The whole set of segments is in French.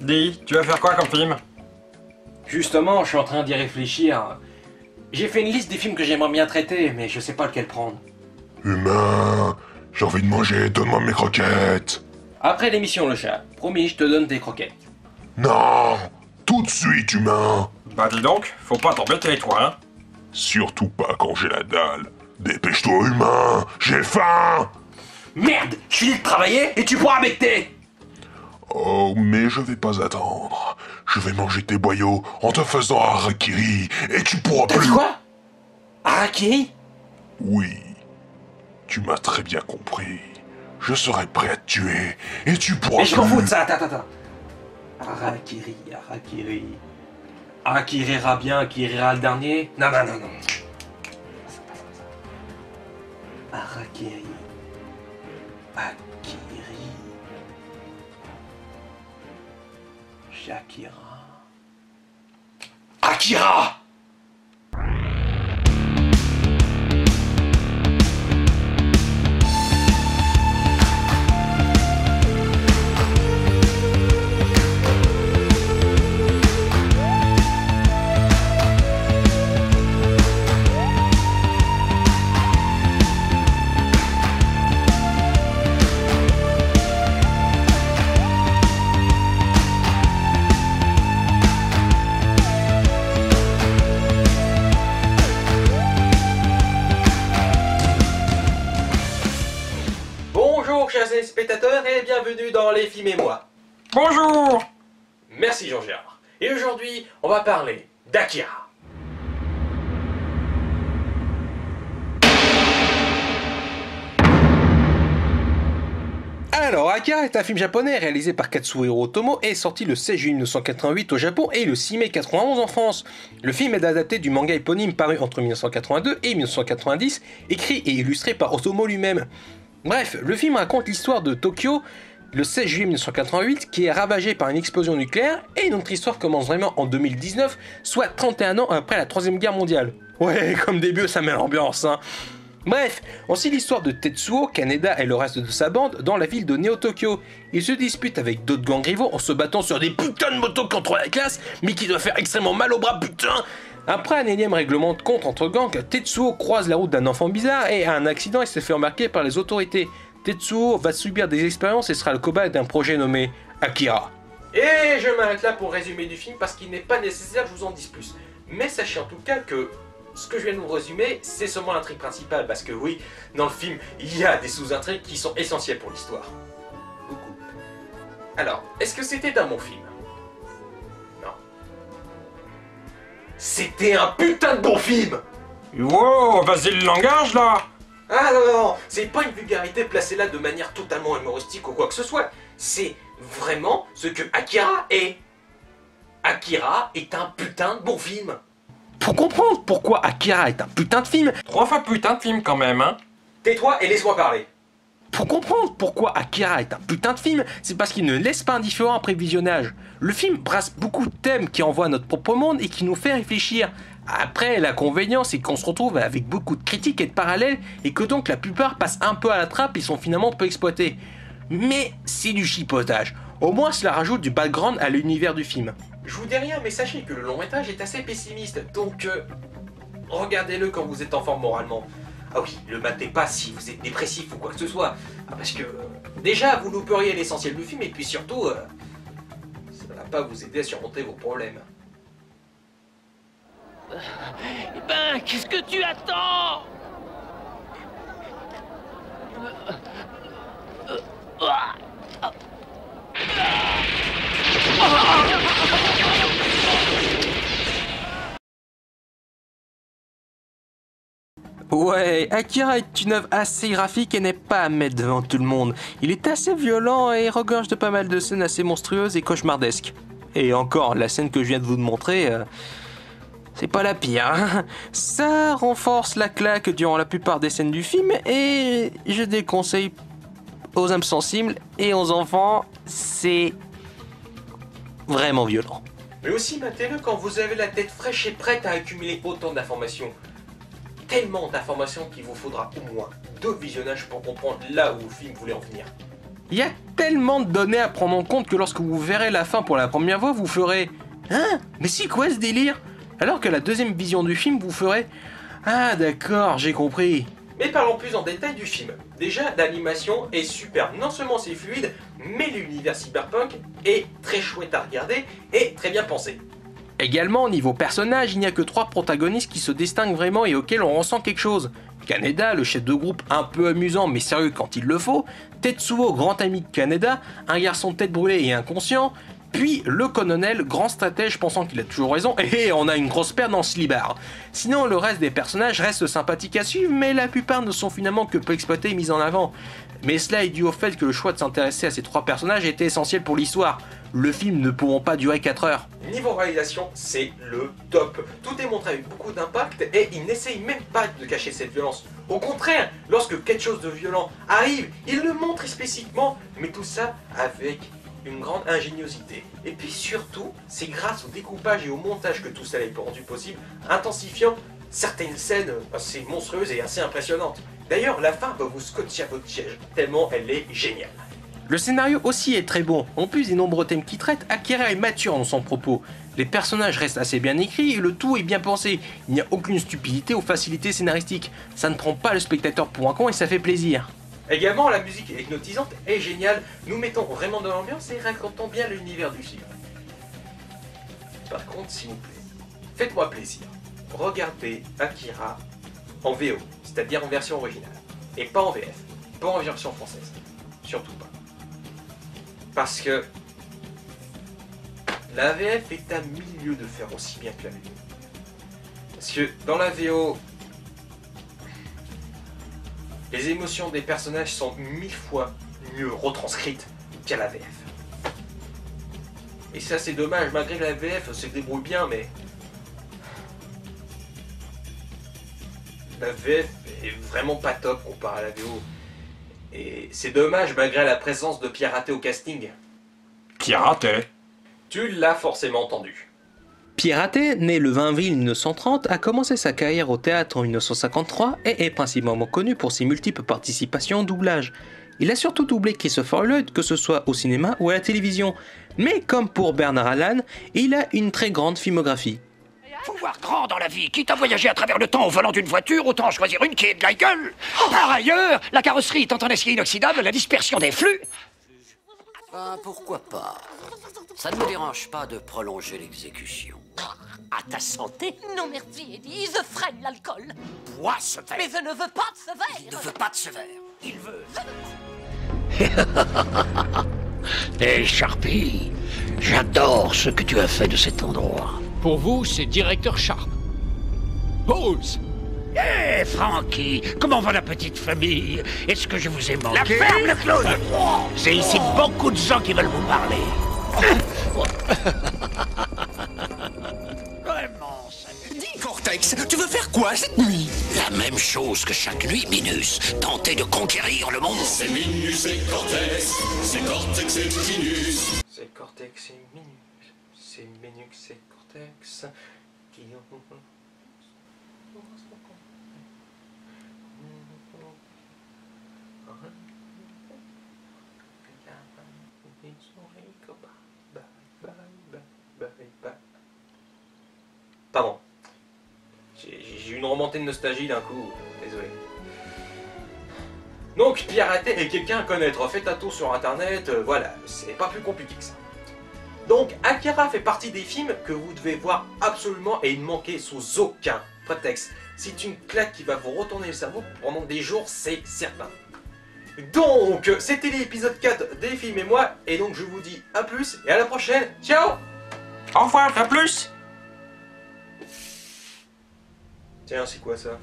Dis, tu vas faire quoi comme film? Justement, je suis en train d'y réfléchir. J'ai fait une liste des films que j'aimerais bien traiter, mais je sais pas lequel prendre. Humain, j'ai envie de manger, donne-moi mes croquettes. Après l'émission, le chat, promis, je te donne tes croquettes. Non, tout de suite, humain. Bah dis donc, faut pas t'embêter toi, hein. Surtout pas quand j'ai la dalle. Dépêche-toi, humain, j'ai faim. Merde, je finis de travailler et tu pourras becter. Oh, mais je vais pas attendre. Je vais manger tes boyaux en te faisant harakiri et tu pourras T'as plus... dit quoi? Harakiri? Oui, tu m'as très bien compris. Je serai prêt à te tuer et tu pourras Mais je m'en plus... fous de ça, attends. Harakiri. Ah, qui rira bien, qui rira le dernier? Non. Harakiri. Shakira. Akira! Bonjour chers spectateurs et bienvenue dans Les Films et moi. Bonjour. Merci Jean-Gérard. Et aujourd'hui, on va parler d'Akira. Alors, Akira est un film japonais réalisé par Katsuhiro Otomo et sorti le 16 juillet 1988 au Japon et le 6 mai 1991 en France. Le film est adapté du manga éponyme paru entre 1982 et 1990, écrit et illustré par Otomo lui-même. Bref, le film raconte l'histoire de Tokyo le 16 juillet 1988 qui est ravagée par une explosion nucléaire et notre histoire commence vraiment en 2019, soit 31 ans après la 3ème guerre mondiale. Ouais, comme début ça met l'ambiance, hein. Bref, on suit l'histoire de Tetsuo, Kaneda et le reste de sa bande dans la ville de Neo-Tokyo. Ils se disputent avec d'autres gangs rivaux en se battant sur des putains de motos contre la classe, mais qui doivent faire extrêmement mal au bras, putain. Après un énième règlement de compte entre gangs, Tetsuo croise la route d'un enfant bizarre et a un accident et se fait remarquer par les autorités. Tetsuo va subir des expériences et sera le cobaye d'un projet nommé Akira. Et je m'arrête là pour résumer du film parce qu'il n'est pas nécessaire que je vous en dise plus. Mais sachez en tout cas que ce que je viens de vous résumer, c'est seulement l'intrigue principale, parce que oui, dans le film, il y a des sous-intrigues qui sont essentielles pour l'histoire. Beaucoup. Alors, est-ce que c'était un bon film? Non. C'était un putain de bon film! Wow, vas-y le langage là. Ah non, c'est pas une vulgarité placée là de manière totalement humoristique ou quoi que ce soit. C'est vraiment ce que Akira est. Akira est un putain de bon film. Pour comprendre pourquoi Akira est un putain de film, 3 fois putain de film quand même, hein. tais-toi et laisse-moi parler. Pour comprendre pourquoi Akira est un putain de film, c'est parce qu'il ne laisse pas indifférent après visionnage. Le film brasse beaucoup de thèmes qui envoient à notre propre monde et qui nous fait réfléchir. Après, l'inconvénient, c'est qu'on se retrouve avec beaucoup de critiques et de parallèles et que donc la plupart passent un peu à la trappe et sont finalement peu exploités. Mais c'est du chipotage. Au moins, cela rajoute du background à l'univers du film. Je vous dis rien, mais sachez que le long métrage est assez pessimiste, donc regardez-le quand vous êtes en forme moralement. Ah oui, le matez pas si vous êtes dépressif ou quoi que ce soit. Ah, parce que déjà, vous louperiez l'essentiel du film et puis surtout, ça va pas vous aider à surmonter vos problèmes. Eh ben, qu'est-ce que tu attends? Ouais, Akira est une œuvre assez graphique et n'est pas à mettre devant tout le monde. Il est assez violent et regorge de pas mal de scènes assez monstrueuses et cauchemardesques. Et encore, la scène que je viens de vous montrer, c'est pas la pire, hein. Ça renforce la claque durant la plupart des scènes du film et je déconseille aux âmes sensibles et aux enfants, c'est vraiment violent. Mais aussi, matez-le quand vous avez la tête fraîche et prête à accumuler autant d'informations. Tellement d'informations qu'il vous faudra au moins 2 visionnages pour comprendre là où le film voulait en venir. Il y a tellement de données à prendre en compte que lorsque vous verrez la fin pour la première fois, vous ferez « Hein? Mais c'est quoi ce délire ?» Alors que la deuxième vision du film, vous ferez « Ah d'accord, j'ai compris ». Mais parlons plus en détail du film. Déjà, l'animation est superbe. Non seulement c'est fluide, mais l'univers cyberpunk est très chouette à regarder et très bien pensé. Également, au niveau personnage, il n'y a que 3 protagonistes qui se distinguent vraiment et auxquels on ressent quelque chose. Kaneda, le chef de groupe un peu amusant mais sérieux quand il le faut, Tetsuo, grand ami de Kaneda, un garçon tête brûlée et inconscient, puis le colonel, grand stratège pensant qu'il a toujours raison, et on a une grosse paire dans ce libard. Sinon, le reste des personnages reste sympathique à suivre, mais la plupart ne sont finalement que peu exploités et mis en avant. Mais cela est dû au fait que le choix de s'intéresser à ces 3 personnages était essentiel pour l'histoire. Le film ne pouvant pas durer 4 heures. Niveau réalisation, c'est le top. Tout est montré avec beaucoup d'impact et il n'essaye même pas de cacher cette violence. Au contraire, lorsque quelque chose de violent arrive, il le montre explicitement, mais tout ça avec une grande ingéniosité. Et puis surtout, c'est grâce au découpage et au montage que tout ça a été rendu possible, intensifiant certaines scènes assez monstrueuses et assez impressionnantes. D'ailleurs, la fin va vous scotcher à votre siège, tellement elle est géniale. Le scénario aussi est très bon. En plus des nombreux thèmes qu'il traite, Akira est mature dans son propos. Les personnages restent assez bien écrits et le tout est bien pensé. Il n'y a aucune stupidité ou facilité scénaristique. Ça ne prend pas le spectateur pour un con et ça fait plaisir. Également, la musique hypnotisante est géniale. Nous mettons vraiment dans l'ambiance et racontons bien l'univers du film. Par contre, s'il vous plaît, faites-moi plaisir. Regardez Akira en VO, c'est-à-dire en version originale. Et pas en VF, pas en version française. Surtout pas. Parce que la VF est à milieu de faire aussi bien que la VO. Parce que dans la VO, les émotions des personnages sont 1000 fois mieux retranscrites qu'à la VF. Et ça c'est dommage, malgré que la VF se débrouille bien, mais la VF est vraiment pas top comparé à la VO. Et c'est dommage malgré la présence de Pierre Raté au casting. Pierre Raté. Tu l'as forcément entendu. Pierre Raté, né le 20 avril 1930, a commencé sa carrière au théâtre en 1953 et est principalement connu pour ses multiples participations au doublage. Il a surtout doublé Christopher Lloyd, que ce soit au cinéma ou à la télévision. Mais comme pour Bernard Allan, il a une très grande filmographie. Faut voir grand dans la vie. Quitte à voyager à travers le temps au volant d'une voiture, autant choisir une qui ait de la gueule. Par ailleurs, la carrosserie étant en acier inoxydable, la dispersion des flux... Ben, pourquoi pas? Ça ne me dérange pas de prolonger l'exécution. À ta santé. Non merci, Eddie, je freine l'alcool. Bois ce verre. Mais je ne veux pas de ce verre. Il ne veut pas de ce verre. Il veut. Hé, Sharpie, j'adore ce que tu as fait de cet endroit. Pour vous, c'est directeur Sharp. Pause. Hé, Frankie, comment va la petite famille? Est-ce que je vous ai manqué? La ferme, le clown. J'ai ici beaucoup de gens qui veulent vous parler. Vraiment, ça... Dis, Cortex, tu veux faire quoi cette nuit? La même chose que chaque nuit, Minus. Tenter de conquérir le monde. C'est Minus et Cortex, c'est Cortex et Minus. C'est Cortex et Minus, c'est Minus et Cortex qui ont... Pardon. J'ai eu une remontée de nostalgie d'un coup, désolé. Donc Pierre Raté est quelqu'un à connaître, faites un tour sur internet, voilà, c'est pas plus compliqué que ça. Donc Akira fait partie des films que vous devez voir absolument et ne manquer sous aucun prétexte. C'est une claque qui va vous retourner le cerveau pendant des jours, c'est certain. Donc, c'était l'épisode 4 des films et moi, et donc je vous dis à plus et à la prochaine, ciao! Au revoir, à plus. Tiens, c'est quoi ça?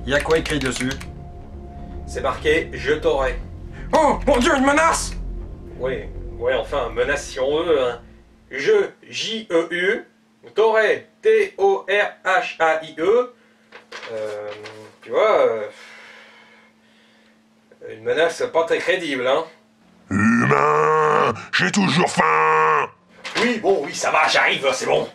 Y a quoi écrit dessus? C'est marqué « Je t'aurai ». Oh, mon Dieu, une menace! Ouais, enfin, menace si on veut, hein. Je, J-E-U, Toré, T-O-R-H-A-I-E. Tu vois, une menace pas très crédible, hein. Humain, j'ai toujours faim. Oui, bon, oui, ça va, j'arrive, c'est bon.